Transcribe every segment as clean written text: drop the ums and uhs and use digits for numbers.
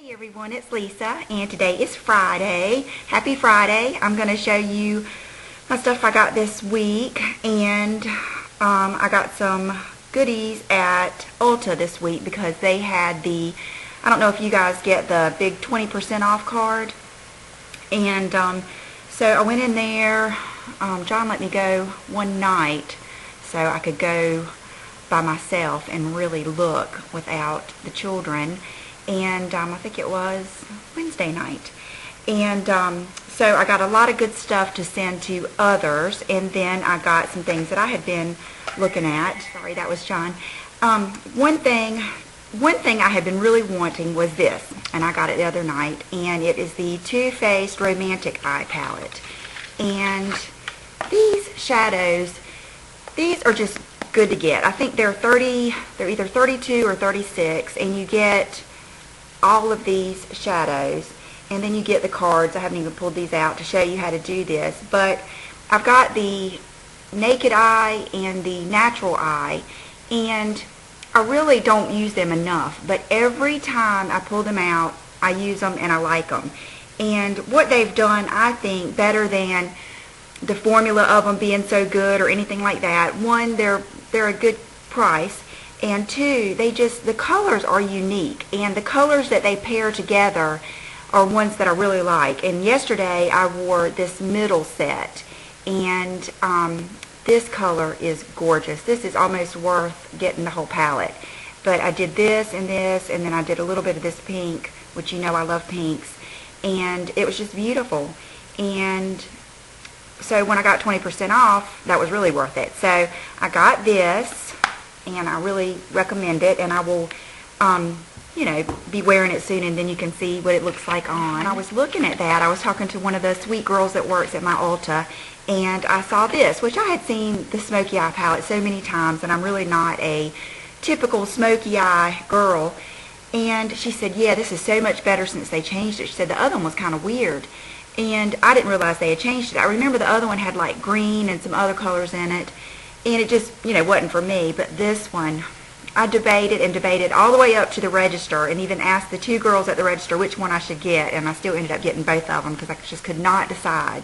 Hey everyone, it's Lisa, and today is Friday. Happy Friday. I'm going to show you my stuff I got this week, and I got some goodies at Ulta this week because they had the, I don't know if you guys get the big 20% off card, and so I went in there. John let me go one night so I could go by myself and really look without the children. And I think it was Wednesday night. And so I got a lot of good stuff to send to others. And then I got some things that I had been looking at. Sorry, that was John. One thing I had been really wanting was this. And I got it the other night. And it is the Too Faced Romantic Eye Palette. And these shadows, these are just good to get. I think they're either 32 or 36. And you get all of these shadows, and then you get the cards. I haven't even pulled these out to show you how to do this, but I've got the Naked Eye and the Natural Eye, and I really don't use them enough, but every time I pull them out, I use them and I like them. And what they've done, I think, better than the formula of them being so good or anything like that, one, they're a good price, and two, the colors are unique, and the colors that they pair together are ones that I really like. And yesterday I wore this middle set, and this color is gorgeous. This is almost worth getting the whole palette. But I did this, and then I did a little bit of this pink, which you know I love pinks, and it was just beautiful. And so when I got 20% off, that was really worth it. So I got this, and I really recommend it, and I will, you know, be wearing it soon, and then you can see what it looks like on. And I was looking at that. I was talking to one of the sweet girls that works at my Ulta, and I saw this, which I had seen the Smoky Eye palette so many times, and I'm really not a typical Smoky Eye girl. And she said, yeah, this is so much better since they changed it. She said the other one was kind of weird, and I didn't realize they had changed it. I remember the other one had like green and some other colors in it, and it just, you know, wasn't for me. But this one, I debated and debated all the way up to the register, and even asked the two girls at the register which one I should get, and I still ended up getting both of them because I just could not decide.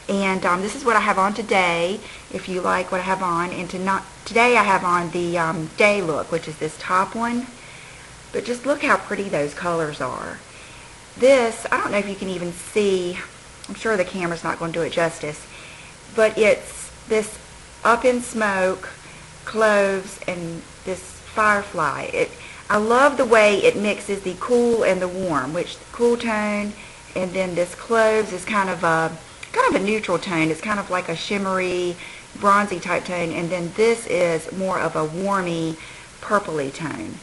And this is what I have on today, if you like what I have on. And today I have on the day look, which is this top one. But just look how pretty those colors are. This, I don't know if you can even see, I'm sure the camera's not going to do it justice, but it's this Up in Smoke, Cloves, and this Firefly. I love the way it mixes the cool and the warm, which the cool tone, and then this Cloves is kind of a neutral tone. It's kind of like a shimmery, bronzy type tone, and then this is more of a warmy, purpley tone.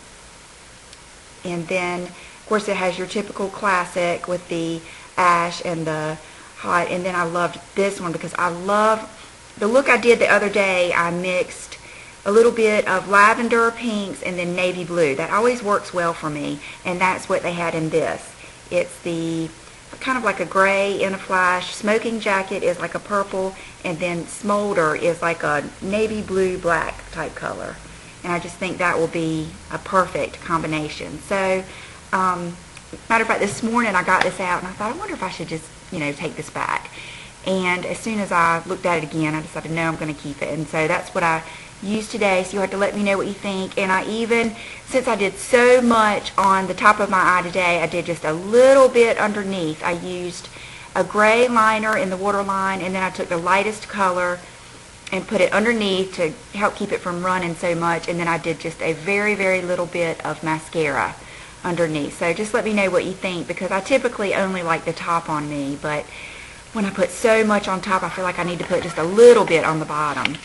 And then, of course, it has your typical classic with the ash and the hot, and then I loved this one because I love the look I did the other day. I mixed a little bit of lavender, pinks, and then navy blue. That always works well for me, and that's what they had in this. It's the kind of like a gray in a flash. Smoking Jacket is like a purple, and then Smolder is like a navy blue black type color. And I just think that will be a perfect combination. So, matter of fact, this morning I got this out, and I thought, I wonder if I should just, you know, take this back. And as soon as I looked at it again, I decided, no, I'm going to keep it. And so that's what I used today. So you have to let me know what you think. And I even, since I did so much on the top of my eye today, I did just a little bit underneath. I used a gray liner in the waterline, and then I took the lightest color and put it underneath to help keep it from running so much. And then I did just a very, very little bit of mascara underneath. So just let me know what you think, because I typically only like the top on me, but when I put so much on top, I feel like I need to put just a little bit on the bottom.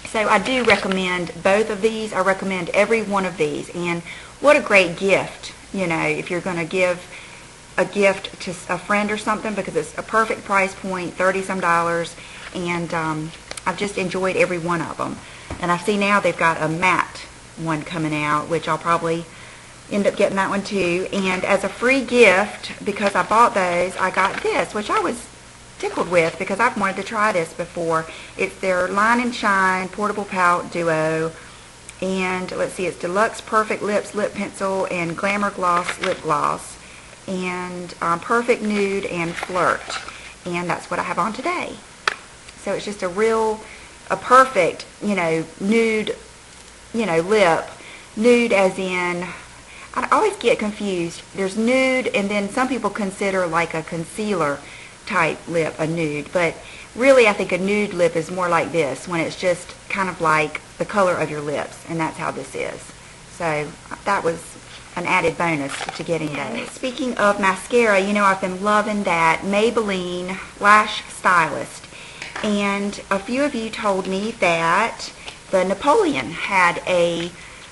So I do recommend both of these. I recommend every one of these. And what a great gift, you know, if you're going to give a gift to a friend or something, because it's a perfect price point, $30-some, and I've just enjoyed every one of them. And I see now they've got a matte one coming out, which I'll probably end up getting that one too. And as a free gift, because I bought those, I got this, which I was tickled with because I've wanted to try this before. It's their Line and Shine Portable Pout Duo, and let's see, it's Deluxe Perfect Lips Lip Pencil and Glamour Gloss Lip Gloss. and Perfect Nude and Flirt. And that's what I have on today. So it's just a perfect, nude, lip. Nude as in, I always get confused. There's nude, and then some people consider like a concealer type lip a nude. But really, I think a nude lip is more like this, when it's just kind of like the color of your lips. And that's how this is. So that was an added bonus to getting those. Speaking of mascara, I've been loving that Maybelline Lash Stylist. And a few of you told me that the Napolean had a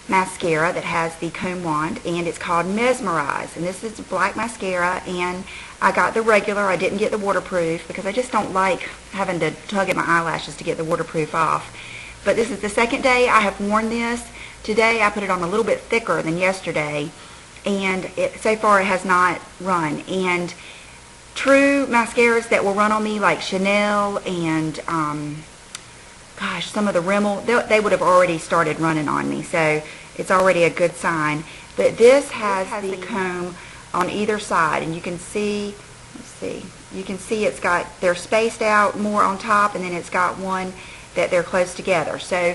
mascara that has the comb wand, and it's called Mezmer-eyes. And this is black mascara, and I got the regular. I didn't get the waterproof because I just don't like having to tug at my eyelashes to get the waterproof off. But this is the second day I have worn this. Today I put it on a little bit thicker than yesterday, and so far it has not run. And true mascaras that will run on me, like Chanel and some of the Rimmel, they would have already started running on me, so it's already a good sign. But this has the comb on either side, and you can see, they're spaced out more on top, and then it's got one that they're close together. So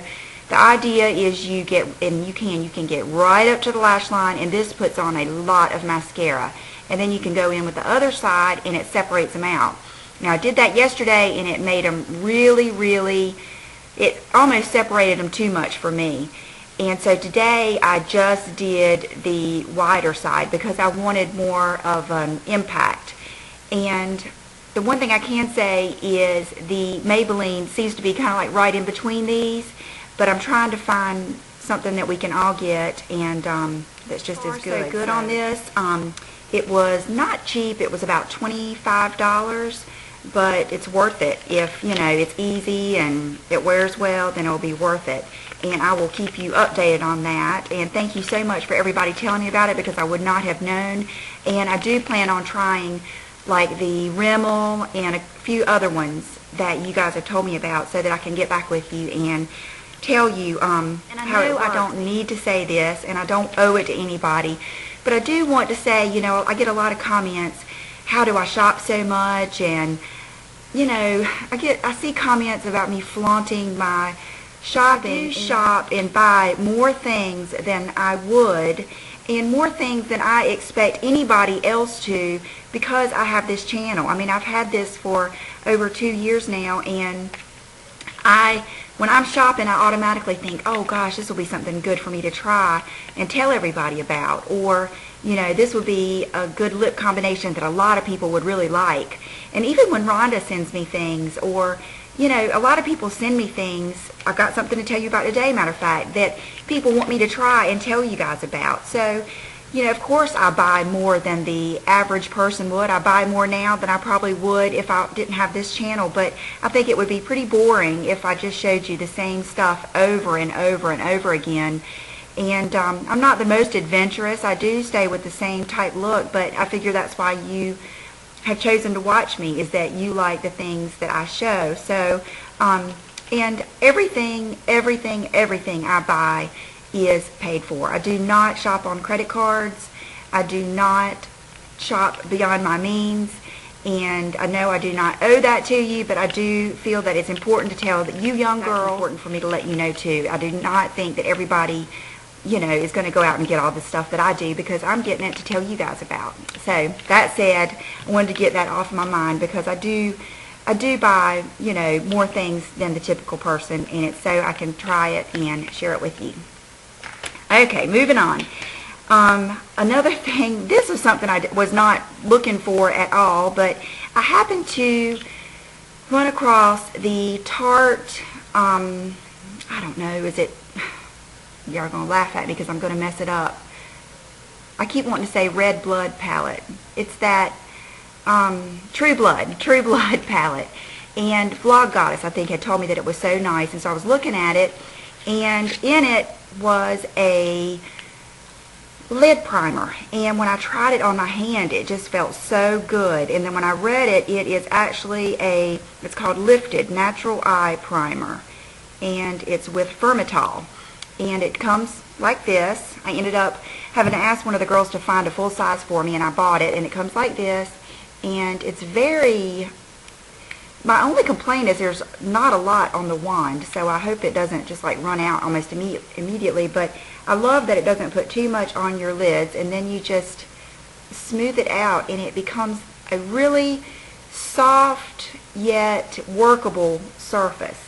the idea is you can get right up to the lash line, and this puts on a lot of mascara. And then you can go in with the other side, and it separates them out. Now, I did that yesterday, and it made them it almost separated them too much for me. And so today, I just did the wider side because I wanted more of an impact. And the one thing I can say is the Maybelline seems to be kind of like right in between these, but I'm trying to find something that we can all get, and that's just as good. So good on this. It was not cheap. It was about $25, but it's worth it. If, it's easy and it wears well, then it'll be worth it. And I will keep you updated on that. And thank you so much for everybody telling me about it, because I would not have known. And I do plan on trying like the Rimmel and a few other ones that you guys have told me about, so that I can get back with you and tell you and how it works. I don't need to say this, and I don't owe it to anybody. But I do want to say, I get a lot of comments, how do I shop so much? And, I see comments about me flaunting my shopping. I do shop and buy more things than I would, and more things than I expect anybody else to, because I have this channel. I mean, I've had this for over 2 years now, and when I'm shopping, I automatically think, oh gosh, this will be something good for me to try and tell everybody about. Or, this would be a good lip combination that a lot of people would really like. And even when Rhonda sends me things, or, a lot of people send me things, I've got something to tell you about today, matter of fact, that people want me to try and tell you guys about. So, of course I buy more than the average person would. I buy more now than I probably would if I didn't have this channel, but I think it would be pretty boring if I just showed you the same stuff over and over and over again. And I'm not the most adventurous. I do stay with the same type look, but I figure that's why you have chosen to watch me, is that you like the things that I show. So, and everything I buy is paid for. I do not shop on credit cards. I do not shop beyond my means, and I know I do not owe that to you, but I do feel that it's important to tell that you young girls, it's important for me to let you know too. I do not think that everybody, is going to go out and get all the stuff that I do, because I'm getting it to tell you guys about. So that said, I wanted to get that off my mind, because I do buy, more things than the typical person, and it's so I can try it and share it with you. Okay, moving on. Another thing, this is something I was not looking for at all, but I happened to run across the Tarte, I don't know, y'all are going to laugh at me because I'm going to mess it up. I keep wanting to say Red Blood palette. It's that True Blood palette. And Vlog Goddess, I think, had told me that it was so nice, and so I was looking at it, and in it was a lid primer, and when I tried it on my hand, it just felt so good. And then when I read it, it is actually it's called Lifted Natural Eye Primer, and it's with Firmitol, and it comes like this. I ended up having to ask one of the girls to find a full size for me, and I bought it, and it comes like this, and it's very, my only complaint is there's not a lot on the wand, so I hope it doesn't just like run out almost immediately, but I love that it doesn't put too much on your lids, and then you just smooth it out, and it becomes a really soft yet workable surface.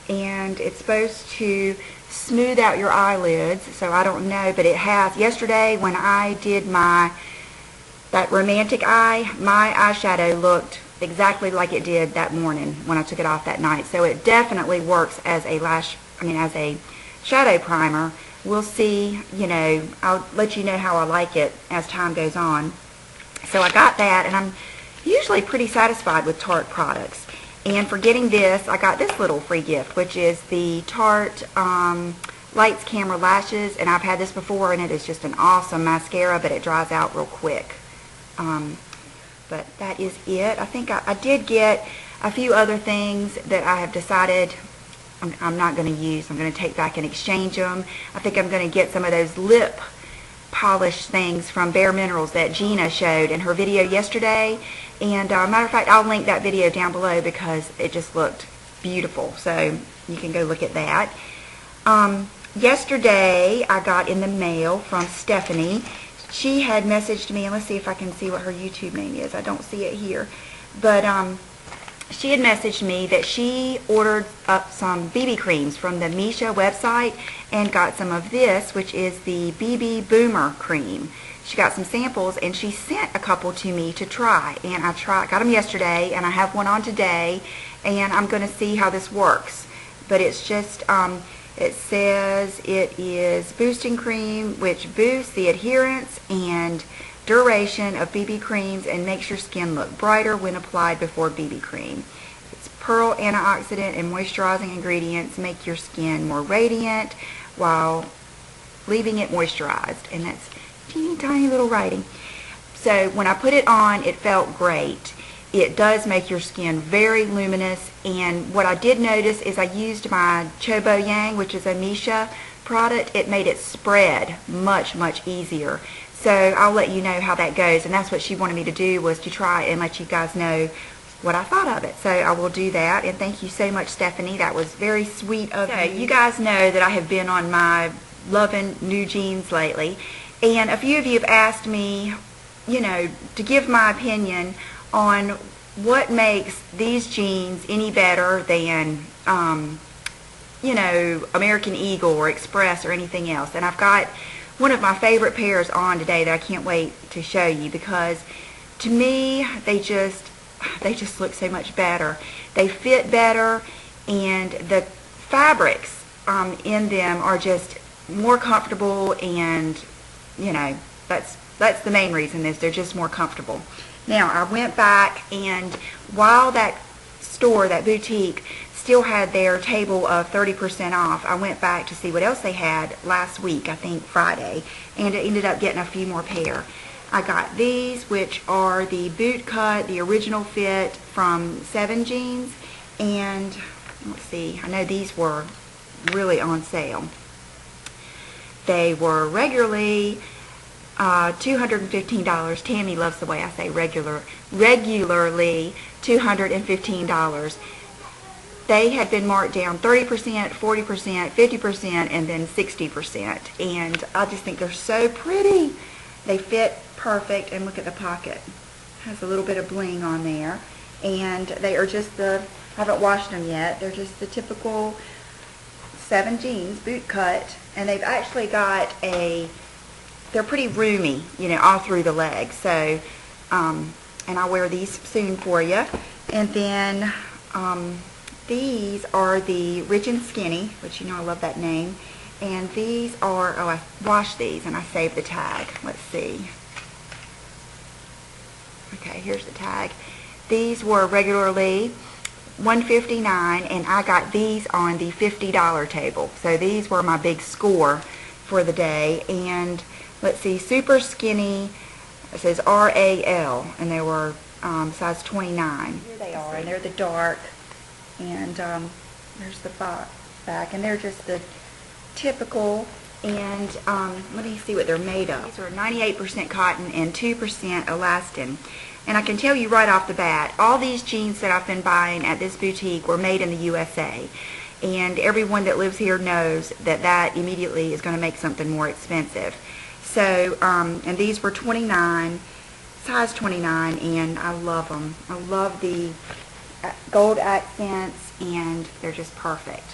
And it's supposed to smooth out your eyelids, so I don't know, but it has. Yesterday when I did that romantic eye, my eyeshadow looked exactly like it did that morning when I took it off that night. So it definitely works as a as a shadow primer. We'll see, you know, I'll let you know how I like it as time goes on. So I got that, and I'm usually pretty satisfied with Tarte products. And for getting this, I got this little free gift, which is the Tarte Lights Camera Lashes. And I've had this before, and it is just an awesome mascara, but it dries out real quick. But that is it. I think I did get a few other things that I have decided I'm not going to use. I'm going to take back and exchange them. I think I'm going to get some of those lip polish things from Bare Minerals that Gina showed in her video yesterday. And matter of fact, I'll link that video down below because it just looked beautiful. So you can go look at that. Yesterday, I got in the mail from Stephanie. She had messaged me, and let's see if I can see what her YouTube name is. I don't see it here. But she had messaged me that she ordered up some BB creams from the Misha website and got some of this, which is the BB Boomer cream. She got some samples, and she sent a couple to me to try. And I got them yesterday, and I have one on today, and I'm going to see how this works. But it's just, it says it is boosting cream, which boosts the adherence and duration of BB creams and makes your skin look brighter when applied before BB cream. Its pearl antioxidant and moisturizing ingredients make your skin more radiant while leaving it moisturized. And that's teeny tiny little writing. So when I put it on, it felt great. It does make your skin very luminous, and what I did notice is I used my Chobo Yang, which is a Misha product. It made it spread much easier. So I'll let you know how that goes, and that's what she wanted me to do, was to try and let you guys know what I thought of it. So I will do that, and thank you so much, Stephanie. That was very sweet of you. You guys know that I have been on my loving new jeans lately, and a few of you have asked me, you know, to give my opinion on what makes these jeans any better than, you know, American Eagle or Express or anything else. And I've got one of my favorite pairs on today that I can't wait to show you, because to me they just look so much better. They fit better, and the fabrics in them are just more comfortable, and you know, that's the main reason, is they're just more comfortable. Now, I went back, and while that store, that boutique, still had their table of 30% off, I went back to see what else they had last week, I think Friday, and I ended up getting a few more pair. I got these, which are the boot cut, the original fit from 7 jeans, and let's see, I know these were really on sale. They were regularly $215. Tammy loves the way I say regularly $215. They had been marked down 30%, 40%, 50%, and then 60%. And I just think they're so pretty. They fit perfect, and look at the pocket. Has a little bit of bling on there. And they are just I haven't washed them yet. They're just the typical 7 jeans, boot cut. And they've actually got they're pretty roomy, you know, all through the leg. So, and I'll wear these soon for you. And then these are the Rich and Skinny, which you know I love that name. And these are, oh, I washed these and I saved the tag. Let's see. Okay, here's the tag. These were regularly $159, and I got these on the $50 table. So these were my big score for the day. And let's see, super skinny, it says RAL, and they were size 29. Here they are, and they're the dark, and there's the back, and they're just the typical, And let me see what they're made of. These are 98% cotton and 2% elastin. And I can tell you right off the bat, all these jeans that I've been buying at this boutique were made in the USA. And everyone that lives here knows that that immediately is going to make something more expensive. So, and these were 29, size 29, and I love them. I love the gold accents, and they're just perfect.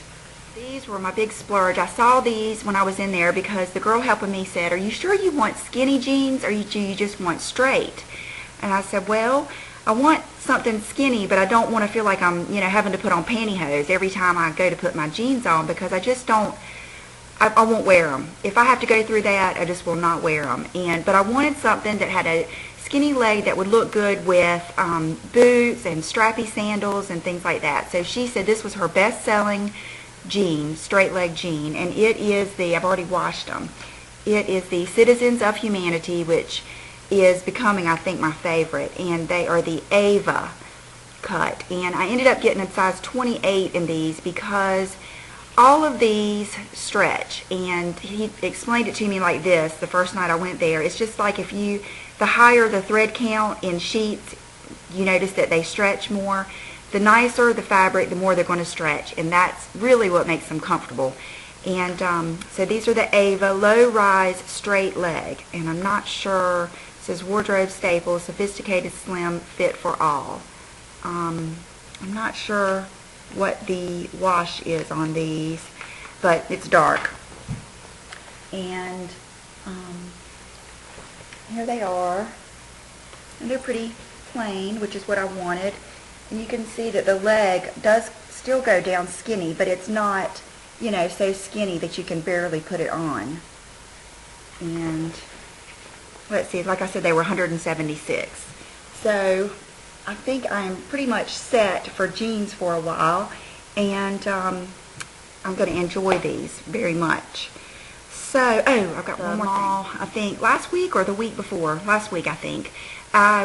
These were my big splurge. I saw these when I was in there because the girl helping me said, "Are you sure you want skinny jeans or do you just want straight?" And I said, "Well, I want something skinny, but I don't want to feel like I'm, having to put on pantyhose every time I go to put my jeans on, because I just don't, I won't wear them. If I have to go through that, I just will not wear them. But I wanted something that had a skinny leg that would look good with boots and strappy sandals and things like that." So she said this was her best-selling jean, straight leg jean, and it is the, I've already washed them, it is the Citizens of Humanity, which is becoming, I think, my favorite, and they are the Ava cut. And I ended up getting a size 28 in these because all of these stretch, and he explained it to me like this the first night I went there. It's just like if you, the higher the thread count in sheets, you notice that they stretch more. The nicer the fabric, the more they're going to stretch, and that's really what makes them comfortable. And so these are the Ava low-rise straight leg, and I'm not sure, it says wardrobe staple, sophisticated, slim, fit for all. I'm not sure what the wash is on these, but it's dark. And here they are, and they're pretty plain, which is what I wanted. And you can see that the leg does still go down skinny, but it's not, so skinny that you can barely put it on. And let's see, like I said, they were 176. So I think I'm pretty much set for jeans for a while, and I'm going to enjoy these very much. So, oh, I've got one more thing. I think last week or the week before, last week I think, I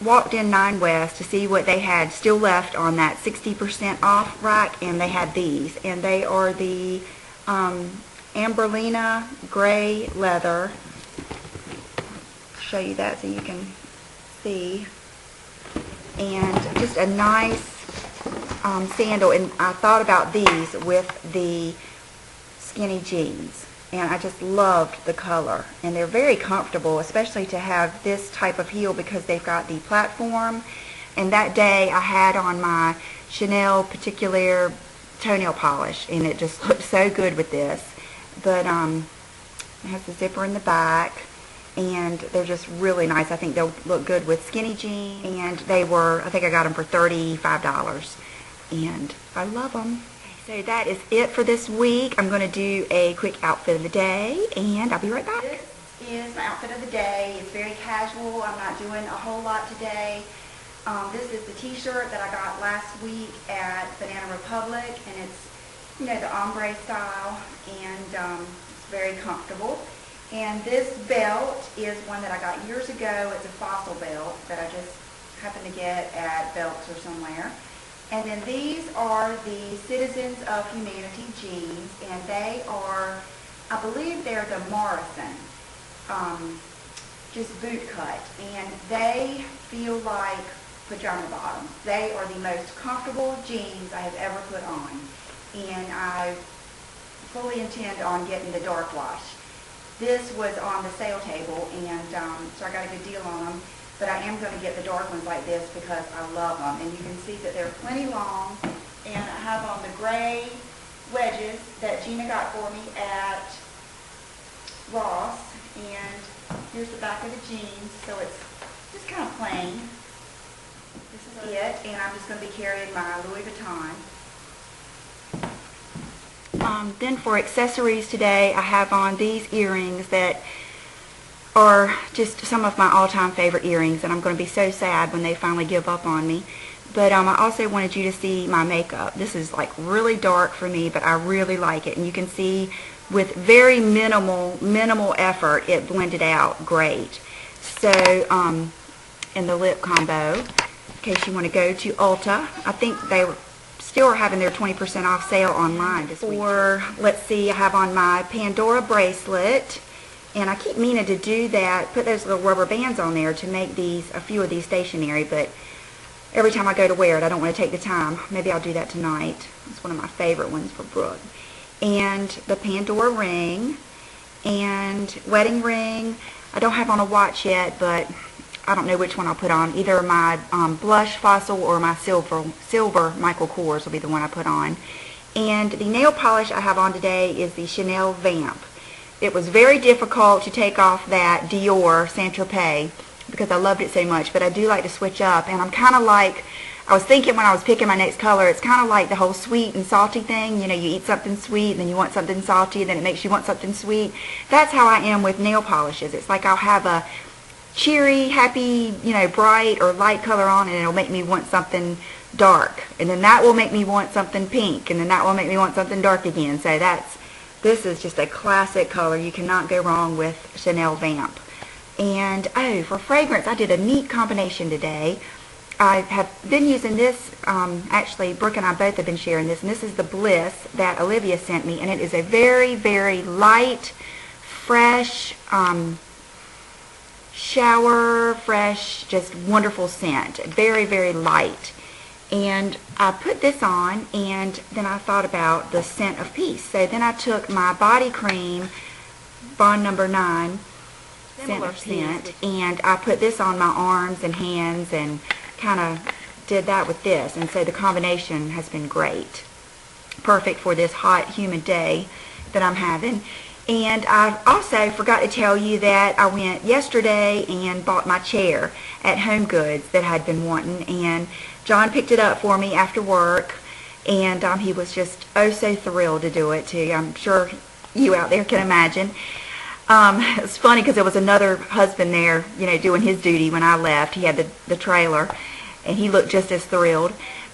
walked in 9 West to see what they had still left on that 60% off rack, and they had these, and they are the Amberlina gray leather. I'll show you that so you can see, and just a nice sandal. And I thought about these with the skinny jeans, and I just loved the color, and they're very comfortable, especially to have this type of heel because they've got the platform. And that day I had on my Chanel Particulier toenail polish, and it just looked so good with this. But it has the zipper in the back, and they're just really nice. I think they'll look good with skinny jeans, and they were, I think I got them for $35, and I love them. So that is it for this week. I'm going to do a quick outfit of the day, and I'll be right back. This is my outfit of the day. It's very casual. I'm not doing a whole lot today. This is the t-shirt that I got last week at Banana Republic, and it's, the ombre style, and it's very comfortable. And this belt is one that I got years ago. It's a fossil belt that I just happened to get at Belk's or somewhere. And then these are the Citizens of Humanity jeans, and they are, I believe they're the Morrison, just boot cut, and they feel like pajama bottoms. They are the most comfortable jeans I have ever put on, and I fully intend on getting the dark wash. This was on the sale table, and so I got a good deal on them. But I am going to get the dark ones like this because I love them. And you can see that they're plenty long. And I have on the gray wedges that Gina got for me at Ross. And here's the back of the jeans. So it's just kind of plain. This is it. And I'm just going to be carrying my Louis Vuitton. Then for accessories today, I have on these earrings that are just some of my all-time favorite earrings, and I'm going to be so sad when they finally give up on me. But I also wanted you to see my makeup. This is like really dark for me, but I really like it, and you can see with very minimal effort it blended out great. So and the lip combo, in case you want to go to Ulta, I think they still are having their 20% off sale online this week. Or, let's see, I have on my Pandora bracelet. And I keep meaning to do that, put those little rubber bands on there to make a few of these stationary, but every time I go to wear it, I don't want to take the time. Maybe I'll do that tonight. It's one of my favorite ones for Brooke. And the Pandora ring and wedding ring. I don't have on a watch yet, but I don't know which one I'll put on. Either my blush Fossil or my silver Michael Kors will be the one I put on. And the nail polish I have on today is the Chanel Vamp. It was very difficult to take off that Dior Saint-Tropez because I loved it so much, but I do like to switch up. And I'm kind of like, I was thinking when I was picking my next color, it's kind of like the whole sweet and salty thing. You know, you eat something sweet, and then you want something salty, and then it makes you want something sweet. That's how I am with nail polishes. It's like I'll have a cheery, happy, you know, bright or light color on, and it'll make me want something dark. And then that will make me want something pink, and then that will make me want something dark again. So this is just a classic color. You cannot go wrong with Chanel Vamp. And, oh, for fragrance, I did a neat combination today. I have been using this, actually, Brooke and I both have been sharing this, and this is the Bliss that Olivia sent me, and it is a very, very light, fresh, shower, fresh, just wonderful scent. Very, very light. And I put this on, and then I thought about the scent of peace. So then I took my body cream, Bond Number 9, scent of scent, and I put this on my arms and hands and kind of did that with this. And so the combination has been great. Perfect for this hot, humid day that I'm having. And I also forgot to tell you that I went yesterday and bought my chair at Home Goods that I'd been wanting, and John picked it up for me after work, and he was just oh so thrilled to do it too. I'm sure you out there can imagine. It's funny because there was another husband there, you know, doing his duty when I left. He had the trailer, and he looked just as thrilled.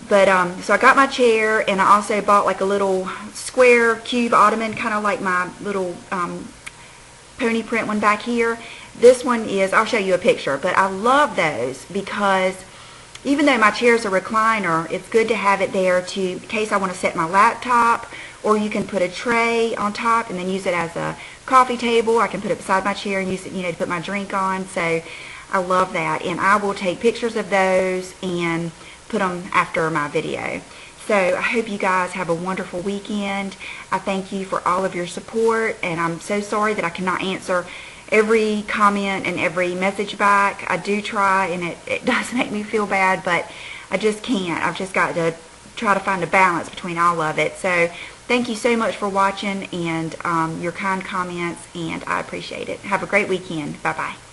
But so I got my chair, and I also bought like a little square cube ottoman, kind of like my little pony print one back here. This one is, I'll show you a picture, but I love those because even though my chair is a recliner, it's good to have it there in case I want to set my laptop, or you can put a tray on top and then use it as a coffee table. I can put it beside my chair and use it, you know, to put my drink on. So I love that, and I will take pictures of those and put them after my video. So I hope you guys have a wonderful weekend. I thank you for all of your support, and I'm so sorry that I cannot answer every comment and every message back. I do try, and it does make me feel bad, but I just can't. I've just got to try to find a balance between all of it. So thank you so much for watching and your kind comments, and I appreciate it. Have a great weekend. Bye-bye.